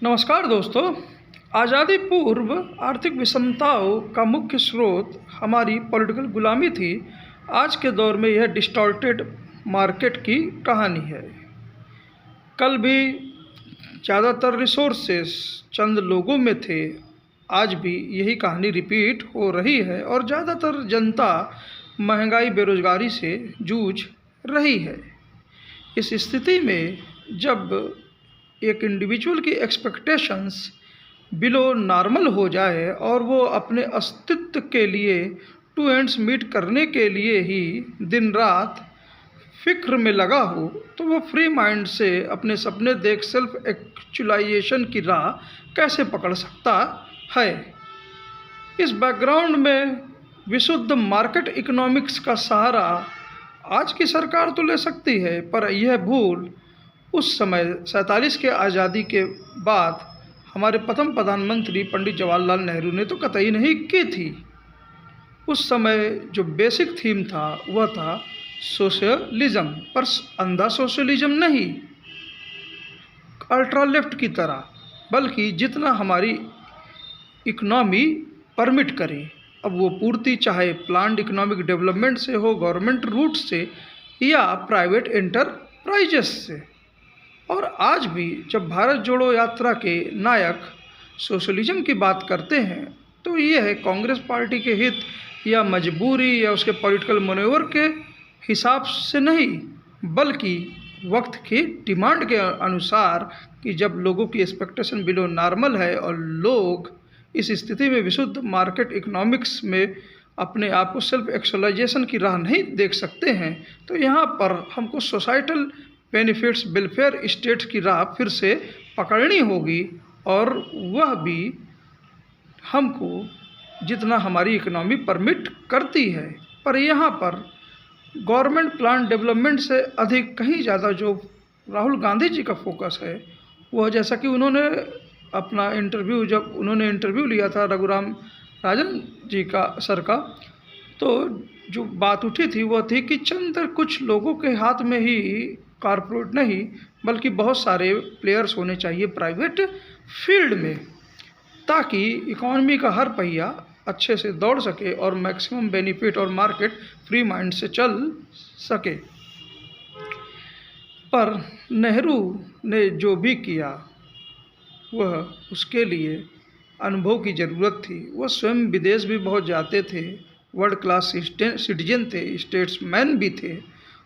नमस्कार दोस्तों। आज़ादी पूर्व आर्थिक विषमताओं का मुख्य स्रोत हमारी पॉलिटिकल गुलामी थी। आज के दौर में यह डिस्टॉर्टेड मार्केट की कहानी है। कल भी ज़्यादातर रिसोर्सेस चंद लोगों में थे, आज भी यही कहानी रिपीट हो रही है और ज़्यादातर जनता महंगाई बेरोज़गारी से जूझ रही है। इस स्थिति में जब एक इंडिविजुअल की एक्सपेक्टेशंस बिलो नॉर्मल हो जाए और वो अपने अस्तित्व के लिए टू एंड्स मीट करने के लिए ही दिन रात फिक्र में लगा हो, तो वो फ्री माइंड से अपने सपने देख सेल्फ एक्चुअलाइजेशन की राह कैसे पकड़ सकता है। इस बैकग्राउंड में विशुद्ध मार्केट इकोनॉमिक्स का सहारा आज की सरकार तो ले सकती है, पर यह भूल उस समय 47 के आज़ादी के बाद हमारे प्रथम प्रधानमंत्री पंडित जवाहरलाल नेहरू ने तो कतई नहीं की थी। उस समय जो बेसिक थीम था वह था सोशलिज्म, पर अंधा सोशलिज्म नहीं अल्ट्रा लेफ्ट की तरह, बल्कि जितना हमारी इकोनॉमी परमिट करे। अब वो पूर्ति चाहे प्लान्ड इकोनॉमिक डेवलपमेंट से हो, गवर्नमेंट रूट से या प्राइवेट एंटरप्राइजेस से। और आज भी जब भारत जोड़ो यात्रा के नायक सोशलिज्म की बात करते हैं तो यह है कांग्रेस पार्टी के हित या मजबूरी या उसके पॉलिटिकल मनोवर के हिसाब से नहीं, बल्कि वक्त की डिमांड के अनुसार कि जब लोगों की एक्सपेक्टेशन बिलो नॉर्मल है और लोग इस स्थिति में विशुद्ध मार्केट इकोनॉमिक्स में अपने आप को सेल्फ एक्चुअलाइजेशन की राह नहीं देख सकते हैं, तो यहाँ पर हमको सोसाइटल बेनिफिट्स वेलफेयर स्टेट की राह फिर से पकड़नी होगी, और वह भी हमको जितना हमारी इकोनॉमी परमिट करती है। पर यहाँ पर गवर्नमेंट प्लान डेवलपमेंट से अधिक कहीं ज़्यादा जो राहुल गांधी जी का फोकस है वह, जैसा कि उन्होंने अपना इंटरव्यू जब उन्होंने इंटरव्यू लिया था रघुराम राजन जी का सर का, तो जो बात उठी थी वह थी कि चंद कुछ लोगों के हाथ में ही कॉरपोरेट नहीं बल्कि बहुत सारे प्लेयर्स होने चाहिए प्राइवेट फील्ड में, ताकि इकॉनमी का हर पहिया अच्छे से दौड़ सके और मैक्सिमम बेनिफिट और मार्केट फ्री माइंड से चल सके। पर नेहरू ने जो भी किया वह उसके लिए अनुभव की ज़रूरत थी। वह स्वयं विदेश भी बहुत जाते थे, वर्ल्ड क्लास सिटीजन थे, स्टेट्समैन भी थे,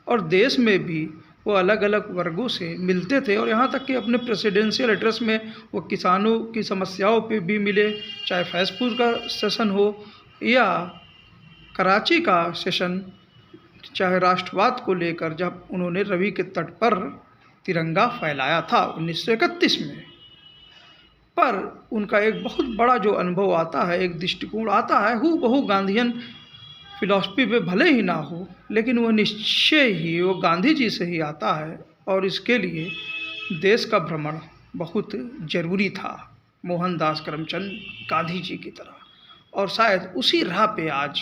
और देश में भी वो अलग अलग वर्गों से मिलते थे। और यहाँ तक कि अपने प्रेसिडेंशियल एड्रेस में वो किसानों की समस्याओं पे भी मिले, चाहे फैज़पुर का सेशन हो या कराची का सेशन, चाहे राष्ट्रवाद को लेकर जब उन्होंने रवि के तट पर तिरंगा फैलाया था 1931 में। पर उनका एक बहुत बड़ा जो अनुभव आता है, एक दृष्टिकोण आता है, हूबहू गांधीयन फिलॉसफी पे भले ही ना हो, लेकिन वो निश्चय ही वो गांधी जी से ही आता है, और इसके लिए देश का भ्रमण बहुत ज़रूरी था, मोहनदास करमचंद गांधी जी की तरह। और शायद उसी राह पे आज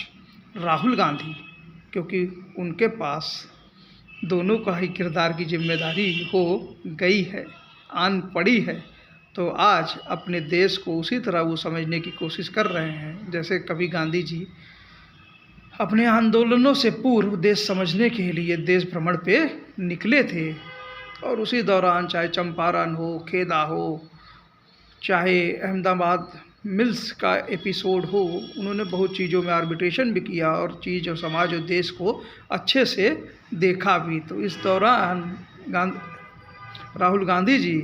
राहुल गांधी, क्योंकि उनके पास दोनों का ही किरदार की जिम्मेदारी हो गई है, आन पड़ी है, तो आज अपने देश को उसी तरह वो समझने की कोशिश कर रहे हैं जैसे कभी गांधी जी अपने आंदोलनों से पूर्व देश समझने के लिए देश भ्रमण पे निकले थे। और उसी दौरान चाहे चंपारण हो, खेदा हो, चाहे अहमदाबाद मिल्स का एपिसोड हो, उन्होंने बहुत चीज़ों में आर्बिट्रेशन भी किया और चीज़ और समाज और देश को अच्छे से देखा भी। तो इस दौरान राहुल गांधी जी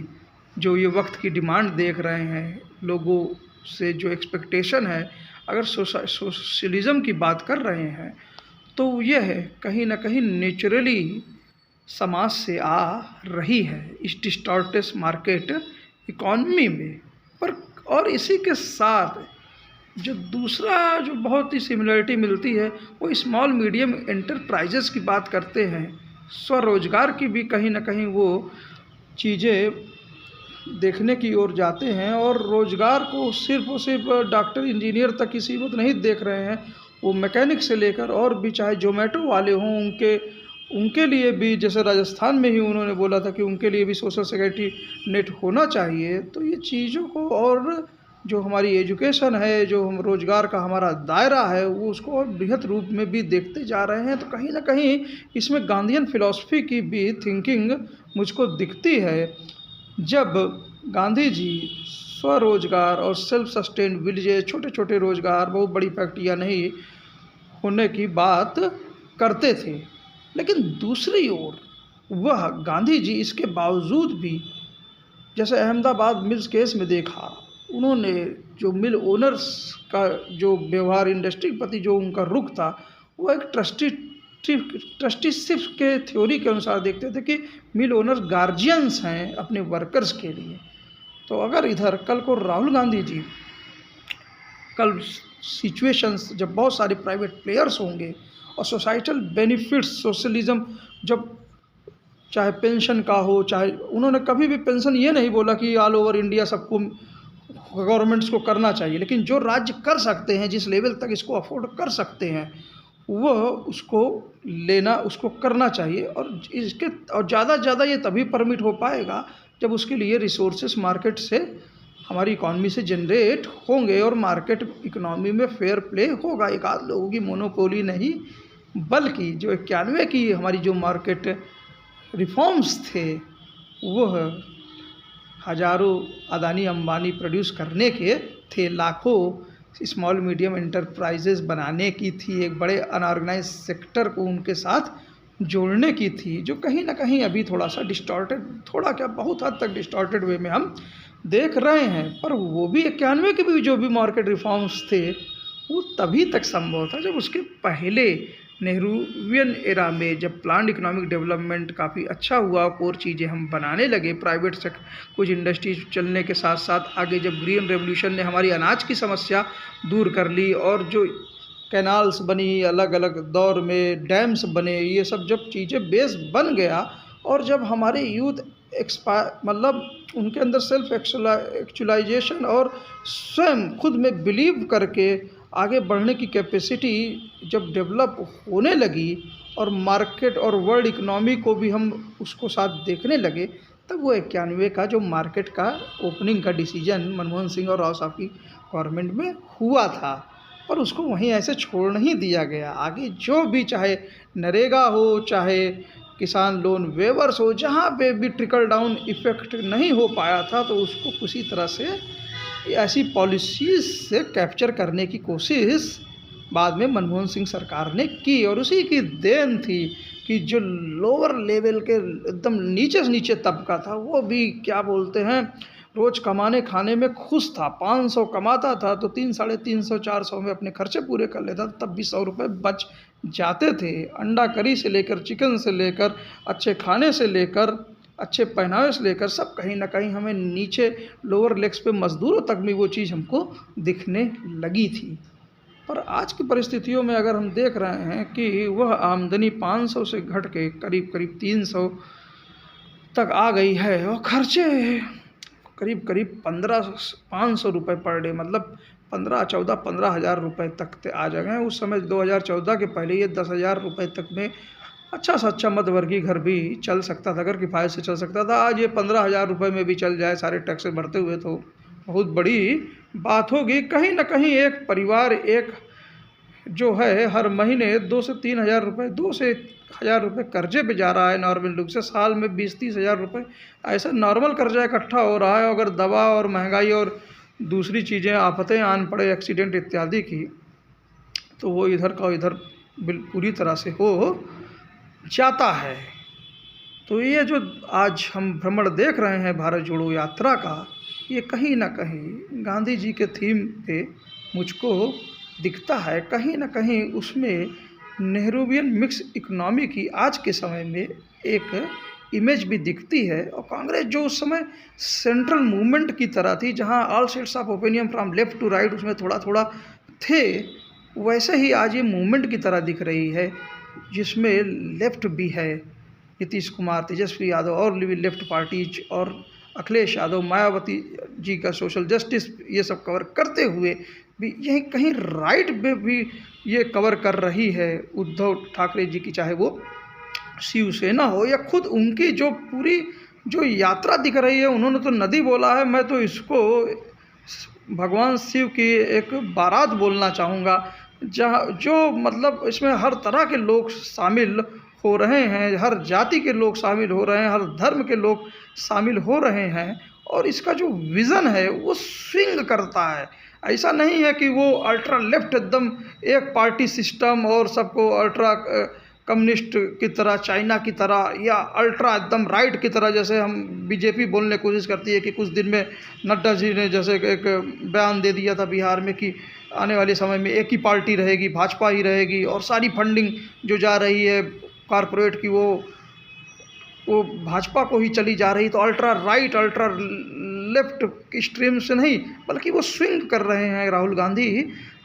जो ये वक्त की डिमांड देख रहे हैं, लोगों से जो एक्सपेक्टेशन है, अगर सोशलिज्म की बात कर रहे हैं तो यह है कहीं ना कहीं नेचुरली समाज से आ रही है इस डिस्टॉर्टेड मार्केट इकॉनमी में। पर और इसी के साथ जो दूसरा जो बहुत ही सिमिलरिटी मिलती है वो स्मॉल मीडियम एंटरप्राइजेस की बात करते हैं, स्वरोजगार की भी कहीं ना कहीं वो चीज़ें देखने की ओर जाते हैं, और रोज़गार को सिर्फ और सिर्फ डॉक्टर इंजीनियर तक ही सीमित नहीं देख रहे हैं। वो मैकेनिक से लेकर और भी, चाहे जोमेटो वाले हों, उनके उनके लिए भी, जैसे राजस्थान में ही उन्होंने बोला था कि उनके लिए भी सोशल सिक्योरिटी नेट होना चाहिए। तो ये चीज़ों को, और जो हमारी एजुकेशन है, जो हम रोज़गार का हमारा दायरा है, वो उसको और बृहद रूप में भी देखते जा रहे हैं। तो कहीं न कहीं इसमें गांधीयन फ़िलॉसफ़ी की भी थिंकिंग मुझको दिखती है। जब गांधी जी स्वरोज़गार और सेल्फ सस्टेन्ड विलेजेस, छोटे-छोटे रोज़गार, बहुत बड़ी फैक्ट्रियाँ नहीं होने की बात करते थे, लेकिन दूसरी ओर वह गांधी जी इसके बावजूद भी, जैसे अहमदाबाद मिल्स केस में देखा, उन्होंने जो मिल ओनर्स का जो व्यवहार, इंडस्ट्री के प्रति जो उनका रुख था, वो एक ट्रस्टीशिप के थ्योरी के अनुसार देखते थे कि मिल ओनर्स गार्जियंस हैं अपने वर्कर्स के लिए। तो अगर इधर कल को राहुल गांधी जी, कल सिचुएशंस जब बहुत सारे प्राइवेट प्लेयर्स होंगे और सोसाइटल बेनिफिट्स, सोशलिज्म, जब चाहे पेंशन का हो, चाहे, उन्होंने कभी भी पेंशन ये नहीं बोला कि ऑल ओवर इंडिया सबको गवर्नमेंट्स को करना चाहिए, लेकिन जो राज्य कर सकते हैं, जिस लेवल तक इसको अफोर्ड कर सकते हैं, वह उसको लेना, उसको करना चाहिए। और इसके, और ज़्यादा से ज़्यादा ये तभी परमिट हो पाएगा जब उसके लिए रिसोर्सेस मार्केट से, हमारी इकॉनमी से जनरेट होंगे और मार्केट इकोनॉमी में फेयर प्ले होगा। एक आध लोगों की मोनोपोली नहीं, बल्कि जो 91 की हमारी जो मार्केट रिफॉर्म्स थे, वह हज़ारों अदानी अंबानी प्रोड्यूस करने के थे, लाखों स्मॉल मीडियम एंटरप्राइजेस बनाने की थी, एक बड़े अनऑर्गेनाइज सेक्टर को उनके साथ जोड़ने की थी, जो कहीं ना कहीं अभी थोड़ा सा डिस्टॉर्टेड, थोड़ा क्या बहुत हद तक डिस्टॉर्टेड वे में हम देख रहे हैं। पर वो भी 91 के भी जो भी मार्केट रिफॉर्म्स थे, वो तभी तक संभव था जब उसके पहले नेहरूवियन एरा में, जब प्लान्ड इकोनॉमिक डेवलपमेंट काफ़ी अच्छा हुआ, और चीज़ें हम बनाने लगे, प्राइवेट से कुछ इंडस्ट्रीज चलने के साथ साथ आगे, जब ग्रीन रेवोल्यूशन ने हमारी अनाज की समस्या दूर कर ली, और जो कैनाल्स बनी अलग अलग दौर में, डैम्स बने, ये सब जब चीज़ें बेस बन गया, और जब हमारे यूथ मतलब उनके अंदर सेल्फ एक्चुअलाइजेशन और स्वयं खुद में बिलीव करके आगे बढ़ने की कैपेसिटी जब डेवलप होने लगी, और मार्केट और वर्ल्ड इकोनॉमी को भी हम उसको साथ देखने लगे, तब वो 91 का जो मार्केट का ओपनिंग का डिसीजन मनमोहन सिंह और राव साहब की गवर्नमेंट में हुआ था। पर उसको वहीं ऐसे छोड़ नहीं दिया गया। आगे जो भी, चाहे नरेगा हो, चाहे किसान लोन वेवर्स हो, जहाँ पे भी ट्रिकल डाउन इफ़ेक्ट नहीं हो पाया था, तो उसको किसी तरह से ऐसी पॉलिसीज़ से कैप्चर करने की कोशिश बाद में मनमोहन सिंह सरकार ने की। और उसी की देन थी कि जो लोअर लेवल के एकदम नीचे से नीचे तबका था, वो भी क्या बोलते हैं, रोज़ कमाने खाने में खुश था। 500 कमाता था तो 300, 400 में अपने खर्चे पूरे कर लेता था, तब भी 100 रुपये बच जाते थे। अंडा करी से लेकर, चिकन से लेकर, अच्छे खाने से लेकर, अच्छे पहनावे से लेकर, सब कहीं ना कहीं हमें नीचे लोअर लेग्स पे मज़दूरों तक में वो चीज़ हमको दिखने लगी थी। पर आज की परिस्थितियों में अगर हम देख रहे हैं कि वह आमदनी 500 से घट के करीब करीब 300 तक आ गई है, और खर्चे करीब करीब 500 रुपये पर डे, मतलब 15 हज़ार रुपये तक आ जाएंगे। उस समय 2014 के पहले ये 10,000 रुपये तक में अच्छा सा अच्छा मध्यवर्गीय घर भी चल सकता था, अगर किफ़ायत से चल सकता था। आज ये 15,000 रुपये में भी चल जाए सारे टैक्स बढ़ते हुए, तो बहुत बड़ी बात होगी। कहीं ना कहीं एक परिवार, एक जो है, हर महीने 2 से 3 हज़ार रुपये, 2 से 1,000 रुपये कर्जे पे जा रहा है नॉर्मल लोग से। साल में 20-30 हज़ार रुपये ऐसा नॉर्मल कर्जा इकट्ठा हो रहा है। अगर दवा और महंगाई और दूसरी चीज़ें, आफतें आन पड़े, एक्सीडेंट इत्यादि की, तो वो इधर का इधर पूरी तरह से हो जाता है। तो ये जो आज हम भ्रमण देख रहे हैं भारत जोड़ो यात्रा का, ये कहीं ना कहीं गांधी जी के थीम पे मुझको दिखता है। कहीं ना कहीं उसमें नेहरूवियन मिक्स इकोनॉमी की आज के समय में एक इमेज भी दिखती है। और कांग्रेस जो उस समय सेंट्रल मूवमेंट की तरह थी, जहां all sets of opinion from left to right उसमें थोड़ा थोड़ा थे, वैसे ही आज ये मूवमेंट की तरह दिख रही है, जिसमें लेफ्ट भी है। नीतीश कुमार, तेजस्वी यादव और लेफ्ट पार्टीज, और अखिलेश यादव, मायावती जी का सोशल जस्टिस, ये सब कवर करते हुए भी यहीं कहीं राइट में भी ये कवर कर रही है। उद्धव ठाकरे जी की चाहे वो शिवसेना हो या खुद उनकी जो पूरी जो यात्रा दिख रही है, उन्होंने तो नदी बोला है, मैं तो इसको भगवान शिव की एक बारात बोलना चाहूँगा, जहाँ जो मतलब इसमें हर तरह के लोग शामिल हो रहे हैं, हर जाति के लोग शामिल हो रहे हैं, हर धर्म के लोग शामिल हो रहे हैं, और इसका जो विज़न है वो स्विंग करता है। ऐसा नहीं है कि वो अल्ट्रा लेफ्ट एकदम एक पार्टी सिस्टम और सबको अल्ट्रा कम्युनिस्ट की तरह, चाइना की तरह, या अल्ट्रा एकदम राइट की तरह, जैसे हम बीजेपी बोलने की कोशिश करती है कि कुछ दिन में नड्डा जी ने जैसे एक बयान दे दिया था बिहार में कि आने वाले समय में एक ही पार्टी रहेगी, भाजपा ही रहेगी, और सारी फंडिंग जो जा रही है कॉरपोरेट की वो भाजपा को ही चली जा रही। तो अल्ट्रा राइट अल्ट्रा लेफ्ट की स्ट्रीम से नहीं, बल्कि वो स्विंग कर रहे हैं राहुल गांधी।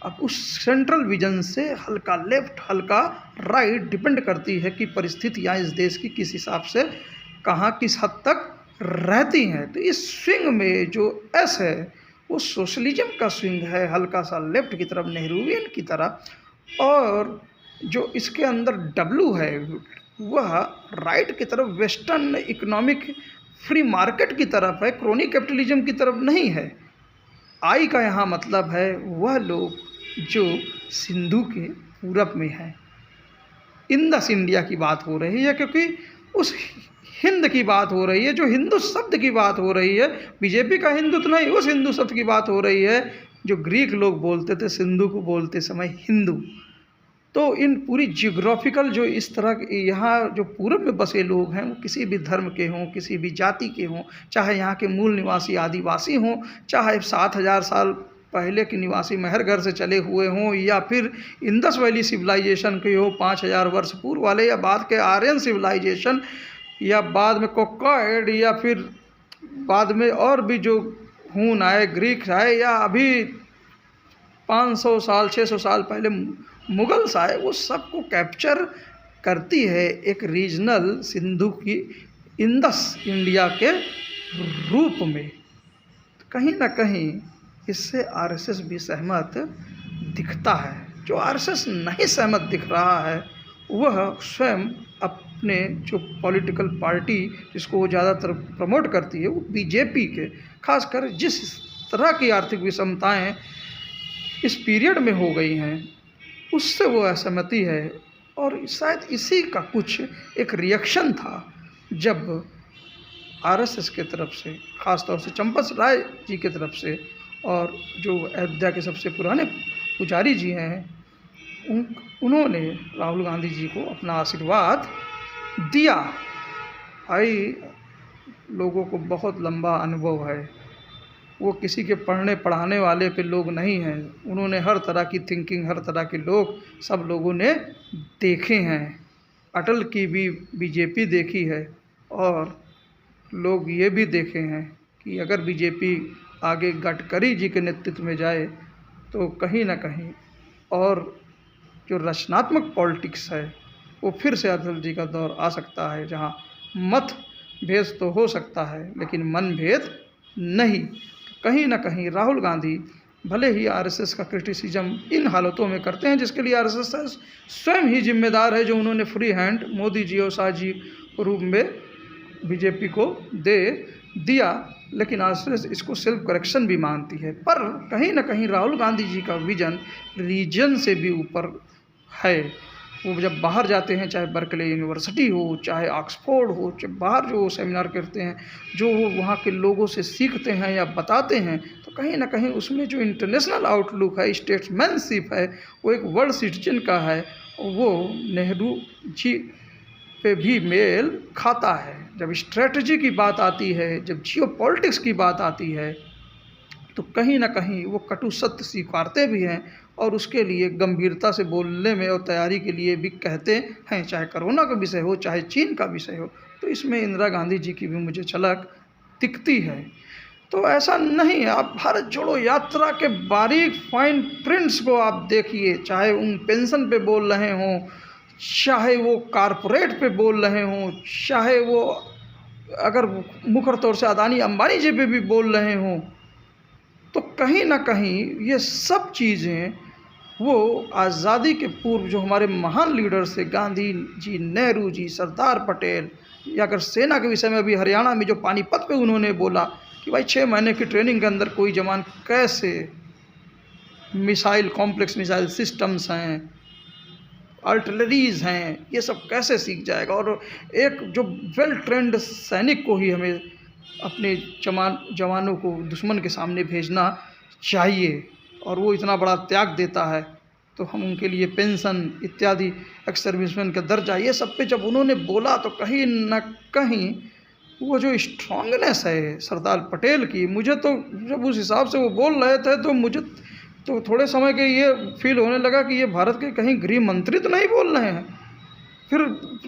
अब उस सेंट्रल विजन से हल्का लेफ्ट हल्का राइट डिपेंड करती है कि परिस्थितियाँ इस देश की किस हिसाब से कहाँ किस हद तक रहती हैं। तो इस स्विंग में जो एस है वो सोशलिज्म का स्विंग है, हल्का सा लेफ्ट की तरफ, नेहरूवियन की तरह, और जो इसके अंदर डब्लू है वह राइट की तरफ, वेस्टर्न इकोनॉमिक फ्री मार्केट की तरफ है, क्रोनी कैपिटलिज्म की तरफ नहीं है। आई का यहाँ मतलब है वह लोग जो सिंधु के पूरब में हैं। इंडस इंडिया की बात हो रही है, क्योंकि उस हिंद की बात हो रही है, जो हिंदू शब्द की बात हो रही है। बीजेपी का हिंदू तो नहीं, उस हिंदू शब्द की बात हो रही है जो ग्रीक लोग बोलते थे सिंधु को बोलते समय हिंदू। तो इन पूरी जियोग्राफिकल जो इस तरह के यहाँ जो पूरब में बसे लोग हैं, वो किसी भी धर्म के हों, किसी भी जाति के हों, चाहे यहाँ के मूल निवासी आदिवासी हों, चाहे 7,000 साल पहले के निवासी मेहरगढ़ से चले हुए हों, या फिर इंडस वैली सिविलाइजेशन के हो 5,000 वर्ष पूर्व वाले, या बाद के आर्यन सिविलाइजेशन, या बाद में कोक्काइड, या फिर बाद में और भी जो हून आए, ग्रीक आए, या अभी 500 साल 600 साल पहले मुगल्स आए, वो सबको कैप्चर करती है एक रीजनल सिंधु की इंडस इंडिया के रूप में। कहीं ना कहीं इससे आरएसएस भी सहमत दिखता है। जो आरएसएस नहीं सहमत दिख रहा है वह स्वयं अपने जो पॉलिटिकल पार्टी जिसको वो ज़्यादातर प्रमोट करती है, वो बीजेपी के, खासकर जिस तरह की आर्थिक विषमताएं इस पीरियड में हो गई हैं, उससे वो असहमति है। और शायद इसी का कुछ एक रिएक्शन था जब आरएसएस के तरफ से, ख़ास तौर से चंपत राय जी के तरफ से, और जो अयोध्या के सबसे पुराने पुजारी जी हैं, उन्होंने राहुल गांधी जी को अपना आशीर्वाद दिया। भाई लोगों को बहुत लंबा अनुभव है, वो किसी के पढ़ने पढ़ाने वाले पे लोग नहीं हैं। उन्होंने हर तरह की थिंकिंग, हर तरह के लोग, सब लोगों ने देखे हैं। अटल की भी बीजेपी देखी है, और लोग ये भी देखे हैं कि अगर बीजेपी आगे गडकरी जी के नेतृत्व में जाए तो कहीं ना कहीं और जो रचनात्मक पॉलिटिक्स है वो फिर से अटल जी का दौर आ सकता है, जहाँ मत भेद तो हो सकता है लेकिन मन भेद नहीं। कहीं ना कहीं राहुल गांधी भले ही आरएसएस का क्रिटिसिज्म इन हालतों में करते हैं, जिसके लिए आरएसएस स्वयं ही जिम्मेदार है, जो उन्होंने फ्री हैंड मोदी जी और शाह जी रूप में बीजेपी को दे दिया, लेकिन आरएसएस इसको सेल्फ करेक्शन भी मानती है। पर कहीं ना कहीं राहुल गांधी जी का विजन रीजन से भी ऊपर है। वो जब बाहर जाते हैं, चाहे बर्कले यूनिवर्सिटी हो, चाहे ऑक्सफोर्ड हो, चाहे बाहर जो सेमिनार करते हैं, जो वो वहाँ के लोगों से सीखते हैं या बताते हैं, तो कहीं ना कहीं उसमें जो इंटरनेशनल आउटलुक है, स्टेट्समैनशिप है, वो एक वर्ल्ड सिटीजन का है, वो नेहरू जी पे भी मेल खाता है। जब स्ट्रेटजी की बात आती है, जब जियोपॉलिटिक्स की बात आती है, तो कहीं ना कहीं वो कटु सत्य स्वीकारते भी हैं और उसके लिए गंभीरता से बोलने में और तैयारी के लिए भी कहते हैं, चाहे कोरोना का विषय हो, चाहे चीन का विषय हो। तो इसमें इंदिरा गांधी जी की भी मुझे झलक दिखती है। तो ऐसा नहीं है, आप भारत जोड़ो यात्रा के बारीक फाइन प्रिंट्स को आप देखिए, चाहे उन पेंशन पे बोल रहे हों, चाहे वो कारपोरेट पे बोल रहे हों, चाहे वो अगर मुख्य तौर से अदानी अंबानी जी पे भी बोल रहे हों, तो कहीं ना कहीं ये सब चीज़ें वो आज़ादी के पूर्व जो हमारे महान लीडर्स थे, गांधी जी, नेहरू जी, सरदार पटेल, या अगर सेना के विषय में अभी हरियाणा में जो पानीपत पे उन्होंने बोला कि भाई 6 महीने की ट्रेनिंग के अंदर कोई जवान कैसे मिसाइल, कॉम्प्लेक्स मिसाइल सिस्टम्स हैं, आर्टिलरीज हैं, ये सब कैसे सीख जाएगा। और एक जो वेल ट्रेंड सैनिक को ही हमें अपने जवानों को दुश्मन के सामने भेजना चाहिए, और वो इतना बड़ा त्याग देता है, तो हम उनके लिए पेंशन इत्यादि, एक्स सर्विसमैन का दर्जा, ये सब पे जब उन्होंने बोला तो कहीं न कहीं वो जो स्ट्रांगनेस है सरदार पटेल की, मुझे तो जब उस हिसाब से वो बोल रहे थे तो मुझे तो थोड़े समय के ये फील होने लगा कि ये भारत के कहीं गृह मंत्री तो नहीं बोल रहे हैं। फिर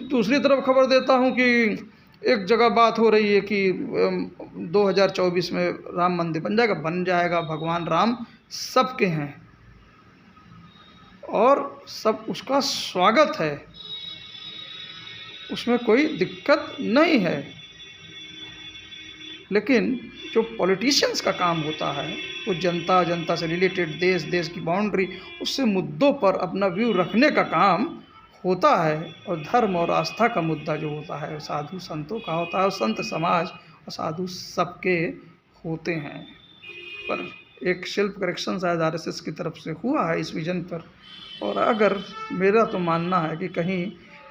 दूसरी तरफ खबर देता हूँ कि एक जगह बात हो रही है कि 2024 में राम मंदिर बन जाएगा, भगवान राम सबके हैं और सब उसका स्वागत है, उसमें कोई दिक्कत नहीं है। लेकिन जो पॉलिटिशियंस का काम होता है वो जनता से रिलेटेड, देश की बाउंड्री, उससे मुद्दों पर अपना व्यू रखने का काम होता है। और धर्म और आस्था का मुद्दा जो होता है साधु संतों का होता है, और संत समाज और साधु सबके होते हैं। पर एक सेल्फ करेक्शन शायद आरएसएस की तरफ से हुआ है इस विज़न पर। और अगर मेरा तो मानना है कि कहीं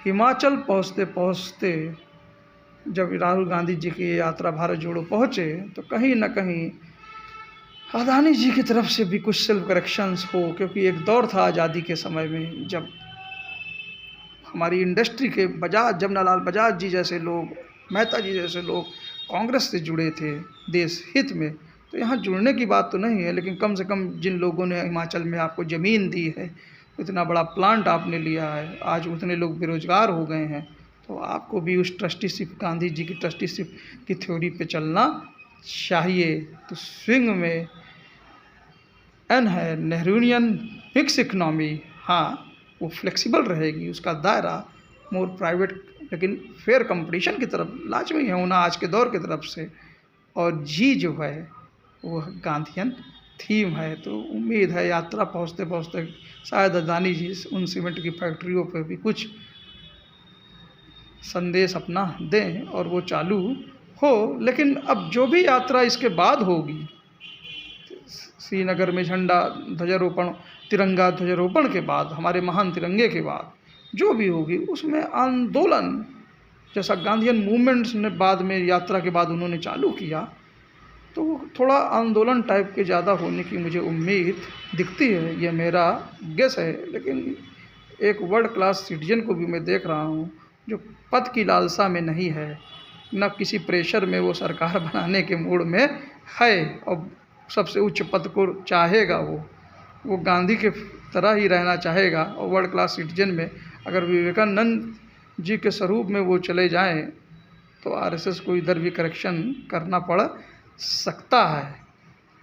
हिमाचल पहुँचते जब राहुल गांधी जी की यात्रा भारत जोड़ो पहुँचे तो कहीं न कहीं अदानी जी की तरफ से भी कुछ सेल्फ करेक्शंस हो, क्योंकि एक दौर था आज़ादी के समय में जब हमारी इंडस्ट्री के जमनालाल बजाज जी जैसे लोग, मेहता जी जैसे लोग कांग्रेस से जुड़े थे देश हित में। तो यहाँ जुड़ने की बात तो नहीं है, लेकिन कम से कम जिन लोगों ने हिमाचल में आपको ज़मीन दी है, इतना बड़ा प्लांट आपने लिया है, आज उतने लोग बेरोजगार हो गए हैं, तो आपको भी उस ट्रस्टीशिप, गांधी जी की ट्रस्टीशिप की थ्योरी पे चलना चाहिए। तो स्विंग में एन है नेहरूनियन मिक्स इकनॉमी, हाँ वो फ्लेक्सिबल रहेगी, उसका दायरा मोर प्राइवेट लेकिन फेयर कंपटीशन की तरफ लाजमी है होना आज के दौर की तरफ से। और जी जो है वो गांधीयन थीम है। तो उम्मीद है यात्रा पहुँचते शायद अदानी जी उन सीमेंट की फैक्ट्रियों पर भी कुछ संदेश अपना दें और वो चालू हो। लेकिन अब जो भी यात्रा इसके बाद होगी, श्रीनगर में झंडा ध्वजारोपण, तिरंगा ध्वजारोपण के बाद, हमारे महान तिरंगे के बाद जो भी होगी, उसमें आंदोलन जैसा गांधीयन मूवमेंट्स ने बाद में यात्रा के बाद उन्होंने चालू किया, तो थोड़ा आंदोलन टाइप के ज़्यादा होने की मुझे उम्मीद दिखती है। ये मेरा गेस है। लेकिन एक वर्ल्ड क्लास सिटीजन को भी मैं देख रहा हूँ जो पद की लालसा में नहीं है, न किसी प्रेशर में वो सरकार बनाने के मूड में है, और सबसे उच्च पद को चाहेगा, वो गांधी के तरह ही रहना चाहेगा। और वर्ल्ड क्लास सिटीजन में अगर विवेकानंद जी के स्वरूप में वो चले जाएं तो आरएसएस को इधर भी करेक्शन करना पड़ सकता है।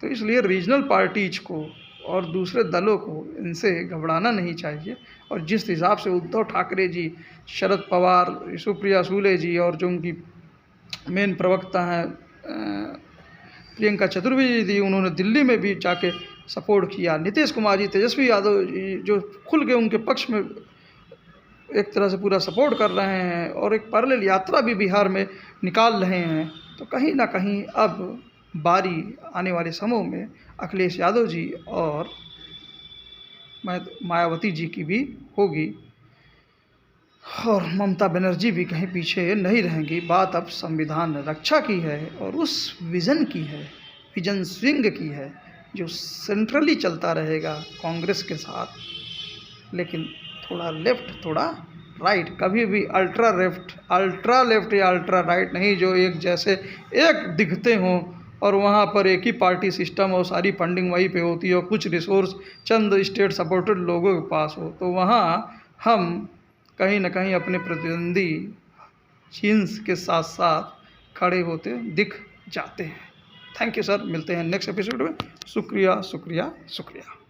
तो इसलिए रीजनल पार्टीज को और दूसरे दलों को इनसे घबराना नहीं चाहिए। और जिस हिसाब से उद्धव ठाकरे जी, शरद पवार, सुप्रिया सूले जी, और जो उनकी मेन प्रवक्ता हैं प्रियंका चतुर्वेदी जी, उन्होंने दिल्ली में भी जाके सपोर्ट किया। नीतीश कुमार जी, तेजस्वी यादव जी जो खुल के उनके पक्ष में एक तरह से पूरा सपोर्ट कर रहे हैं, और एक पैरेलल यात्रा भी बिहार में निकाल रहे हैं। तो कहीं ना कहीं अब बारी आने वाले समयों में अखिलेश यादव जी और मायावती जी की भी होगी, और ममता बनर्जी भी कहीं पीछे नहीं रहेंगी। बात अब संविधान रक्षा की है और उस विज़न की है, विजन स्विंग की है, जो सेंट्रली चलता रहेगा कांग्रेस के साथ, लेकिन थोड़ा लेफ्ट थोड़ा राइट, कभी भी अल्ट्रा लेफ्ट या अल्ट्रा राइट नहीं, जो एक जैसे एक दिखते हों और वहाँ पर एक ही पार्टी सिस्टम और सारी फंडिंग वहीं पे होती है और कुछ रिसोर्स चंद स्टेट सपोर्टेड लोगों के पास हो, तो वहाँ हम कहीं ना कहीं अपने प्रतिद्वंदी चीन के साथ साथ खड़े होते दिख जाते हैं। थैंक यू सर, मिलते हैं नेक्स्ट एपिसोड में। शुक्रिया शुक्रिया शुक्रिया।